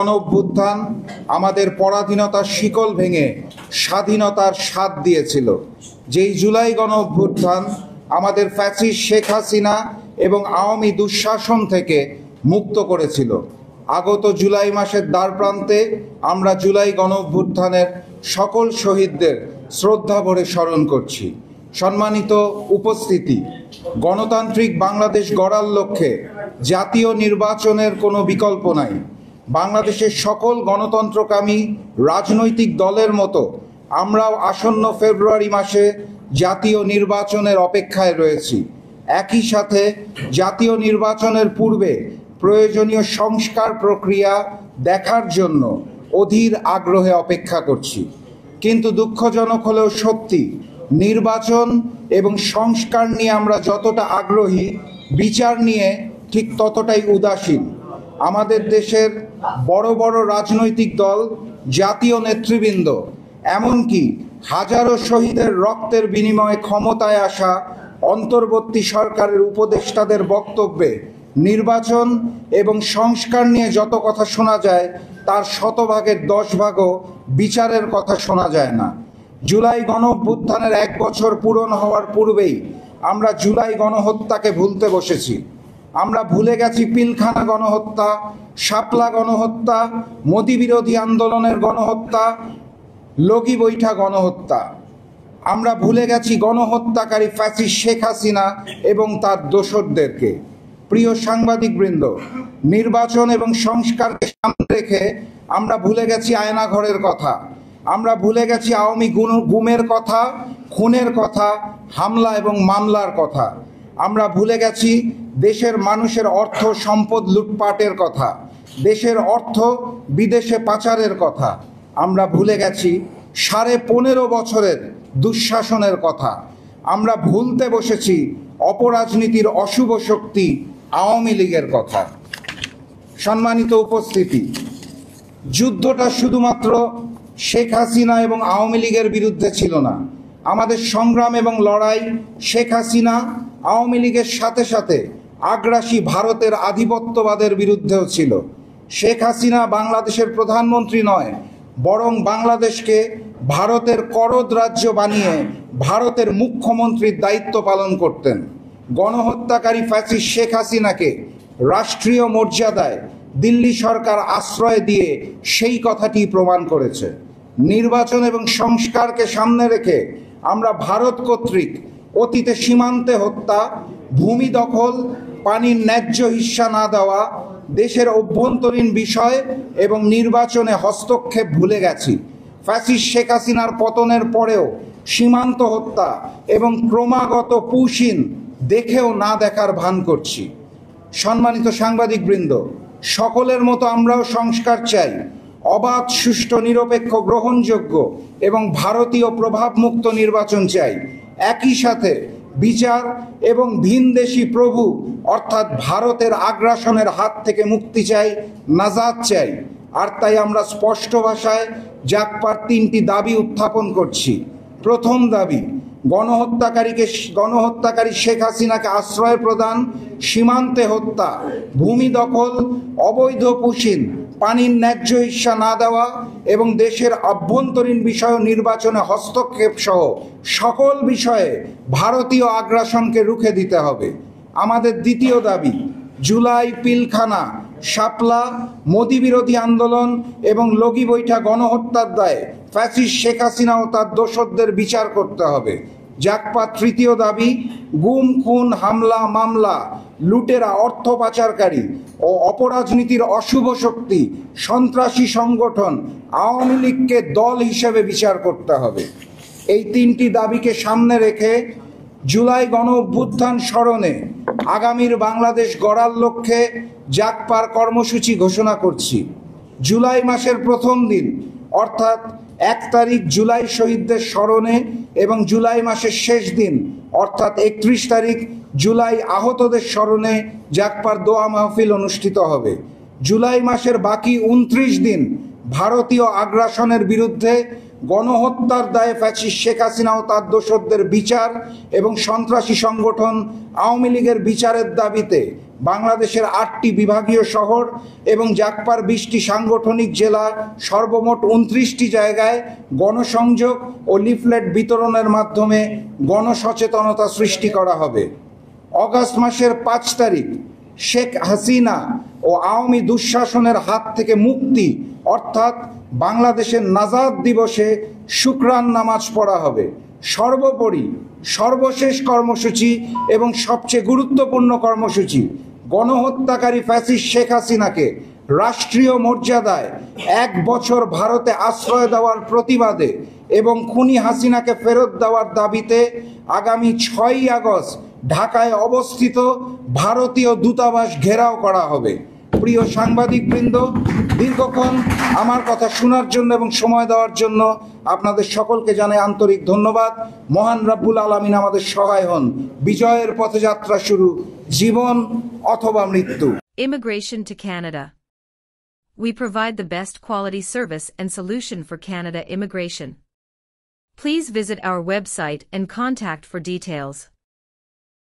গণঅভ্যুত্থান আমাদের পরাধীনতার শিকল ভেঙে স্বাধীনতার স্বাদ দিয়েছিল। যেই জুলাই গণঅভ্যুত্থান আমাদের ফ্যাসিস্ট শেখ হাসিনা এবং আওয়ামী দুঃশাসন থেকে মুক্ত করেছিল। আগত জুলাই মাসের দ্বারপ্রান্তে আমরা জুলাই গণঅভ্যুত্থানের সকল শহীদদের শ্রদ্ধা ভরে স্মরণ করছি। সম্মানিত উপস্থিতি, গণতান্ত্রিক বাংলাদেশ গড়ার লক্ষ্যে জাতীয় নির্বাচনের কোনো বিকল্প নাই। বাংলাদেশের সকল গণতন্ত্রকামী রাজনৈতিক দলের মতো আমরাও আসন্ন ফেব্রুয়ারি মাসে জাতীয় নির্বাচনের অপেক্ষায় রয়েছি। একই সাথে জাতীয় নির্বাচনের পূর্বে প্রয়োজনীয় সংস্কার প্রক্রিয়া দেখার জন্য অধীর আগ্রহে অপেক্ষা করছি। কিন্তু দুঃখজনক হলেও সত্যি, নির্বাচন এবং সংস্কার নিয়ে আমরা যতটা আগ্রহী, বিচার নিয়ে ঠিক ততটাই উদাসীন। আমাদের দেশের বড় বড় রাজনৈতিক দল, জাতীয় নেতৃবৃন্দ, এমনকি হাজারো শহীদের রক্তের বিনিময়ে ক্ষমতায় আসা অন্তর্বর্তী সরকারের উপদেষ্টাদের বক্তব্যে নির্বাচন এবং সংস্কার নিয়ে যত কথা শোনা যায় তার শতভাগের 10 ভাগও বিচারের কথা শোনা যায় না। জুলাই গণঅভ্যুত্থানের 1 বছর পূরণ হওয়ার পূর্বেই আমরা জুলাই গণহত্যাকে ভুলতে বসেছি। আমরা ভুলে গেছি পিলখানা গণহত্যা, শাপলা গণহত্যা, মোদি বিরোধী আন্দোলনের গণহত্যা, লগি বৈঠা গণহত্যা। আমরা ভুলে গেছি গণহত্যাকারী ফ্যাসিস্ট শেখ হাসিনা এবং তার দোসরদেরকে। প্রিয় সাংবাদিকবৃন্দ, নির্বাচন এবং সংস্কারকে সামনে রেখে আমরা ভুলে গেছি আয়নাঘরের কথা। আমরা ভুলে গেছি আওয়ামী গুমের কথা, খুনের কথা, হামলা এবং মামলার কথা। আমরা ভুলে গেছি দেশের মানুষের অর্থ সম্পদ লুটপাটের কথা, দেশের অর্থ বিদেশে পাচারের কথা। আমরা ভুলে গেছি 15.5 বছরের দুঃশাসনের কথা। আমরা ভুলতে বসেছি অপরাজনীতির অশুভ শক্তি আওয়ামী লীগের কথা। সম্মানিত উপস্থিতি, যুদ্ধটা শুধুমাত্র শেখ হাসিনা এবং আওয়ামী লীগের বিরুদ্ধে ছিল না। আমাদের সংগ্রাম এবং লড়াই শেখ হাসিনা, আওয়ামী লীগের সাথে সাথে আগ্রাসী ভারতের আধিপত্যবাদের বিরুদ্ধেও ছিল। শেখ হাসিনা বাংলাদেশের প্রধানমন্ত্রী নয়, বরং বাংলাদেশকে ভারতের করদ রাজ্য বানিয়ে ভারতের মুখ্যমন্ত্রীর দায়িত্ব পালন করতেন। গণহত্যাকারী ফ্যাসিস্ট শেখ হাসিনাকে রাষ্ট্রীয় মর্যাদায় দিল্লি সরকার আশ্রয় দিয়ে সেই কথাটি প্রমাণ করেছে। নির্বাচন এবং সংস্কারকে সামনে রেখে আমরা ভারত কর্তৃক অতীতে সীমান্তে হত্যা, ভূমি দখল, পানির ন্যায্য হিস্সা না দেওয়া, দেশের অভ্যন্তরীণ বিষয় এবং নির্বাচনে হস্তক্ষেপ ভুলে গেছি। ফ্যাসিস্ট শেখ হাসিনার পতনের পরেও সীমান্ত হত্যা এবং ক্রমাগত পুশিন দেখেও না দেখার ভান করছি। সম্মানিত সাংবাদিকবৃন্দ, সকলের মতো আমরাও সংস্কার চাই। অবাধ, সুষ্ঠু, নিরপেক্ষ, গ্রহণযোগ্য এবং ভারতীয় প্রভাবমুক্ত নির্বাচন চাই। একই সাথে বিচার এবং ভিনদেশি প্রভু অর্থাৎ ভারতের আগ্রাসনের হাত থেকে মুক্তি চাই, নাজাত চাই। আর তাই আমরা স্পষ্ট ভাষায় জাগপার 3টি দাবি উত্থাপন করছি। প্রথম দাবি, গণহত্যাকারী শেখ হাসিনাকে আশ্রয় প্রদান, সীমান্তে হত্যা, ভূমি দখল, অবৈধ পুশিন, পানির ন্যায্য হিস্সা না দেওয়া এবং দেশের আভ্যন্তরীণ বিষয় নির্বাচনে হস্তক্ষেপ সহ সকল বিষয়ে ভারতীয় আগ্রাসনকে রুখে দিতে হবে। আমাদের দ্বিতীয় দাবি, জুলাই, পিলখানা, শাপলা, মোদি বিরোধী আন্দোলন এবং লগি বৈঠা গণহত্যার দায়ে ফ্যাসিস্ট শেখ হাসিনা ও তার দোসরদের বিচার করতে হবে। জাগপার তৃতীয় দাবি, গুম, খুন, হামলা, মামলা, লুটেরা, অর্থ পাচারকারী ও অপরাজনীতির অশুভ শক্তি, সন্ত্রাসী সংগঠন আওয়ামী লীগকে দল হিসেবে বিচার করতে হবে। এই 3টি দাবিকে সামনে রেখে জুলাই গণঅভ্যুত্থান স্মরণে আগামীর বাংলাদেশ গড়ার লক্ষ্যে জাগপার কর্মসূচি ঘোষণা করছি। জুলাই মাসের প্রথম দিন অর্থাৎ 1 তারিখ জুলাই শহীদদের স্মরণে এবং জুলাই মাসের শেষ দিন অর্থাৎ 31 তারিখ জুলাই আহতদের স্মরণে জাগপার দোয়া মাহফিল অনুষ্ঠিত হবে। জুলাই মাসের বাকি 29 দিন ভারতীয় আগ্রাসনের বিরুদ্ধে গণহত্যার দায়ে ফ্যাসিস্ট শেখ হাসিনা ও তার দোসরদের বিচার এবং সন্ত্রাসী সংগঠন আওয়ামী লীগের বিচারের দাবিতে বাংলাদেশের 8টি বিভাগীয় শহর এবং জাকপার 20টি সাংগঠনিক জেলা সর্বমোট 29টি জায়গায় গণসংযোগ ও লিফলেট বিতরণের মাধ্যমে গণসচেতনতা সৃষ্টি করা হবে। অগাস্ট মাসের 5 তারিখ শেখ হাসিনা ও আওয়ামী দুঃশাসনের হাত থেকে মুক্তি অর্থাৎ বাংলাদেশের নাজাত দিবসে শুকরান নামাজ পড়া হবে। সর্বোপরি সর্বশেষ কর্মসূচি এবং সবচেয়ে গুরুত্বপূর্ণ কর্মসূচি গণহত্যাকারী ফ্যাসিস্ট শেখ হাসিনাকে রাষ্ট্রীয় মর্যাদায় 1 বছর ভারতে আশ্রয় দেওয়ার প্রতিবাদে এবং খুনি হাসিনাকে ফেরত দেওয়ার দাবিতে আগামী 6ই আগস্ট ঢাকায় অবস্থিত ভারতীয় দূতাবাস ঘেরাও করা হবে। প্রিয় সাংবাদিকবৃন্দ, দীর্ঘক্ষণ আমার কথা শোনার জন্য এবং সময় দেওয়ার জন্য আপনাদের সকলকে জানাই আন্তরিক ধন্যবাদ। মহান রব্বুল আলামিন আমাদের সহায় হন। বিজয়ের পথযাত্রা শুরু, জীবন অথবা মৃত্যু। Immigration to Canada. We provide the best quality service and solution for Canada immigration. Please visit our website and contact for details.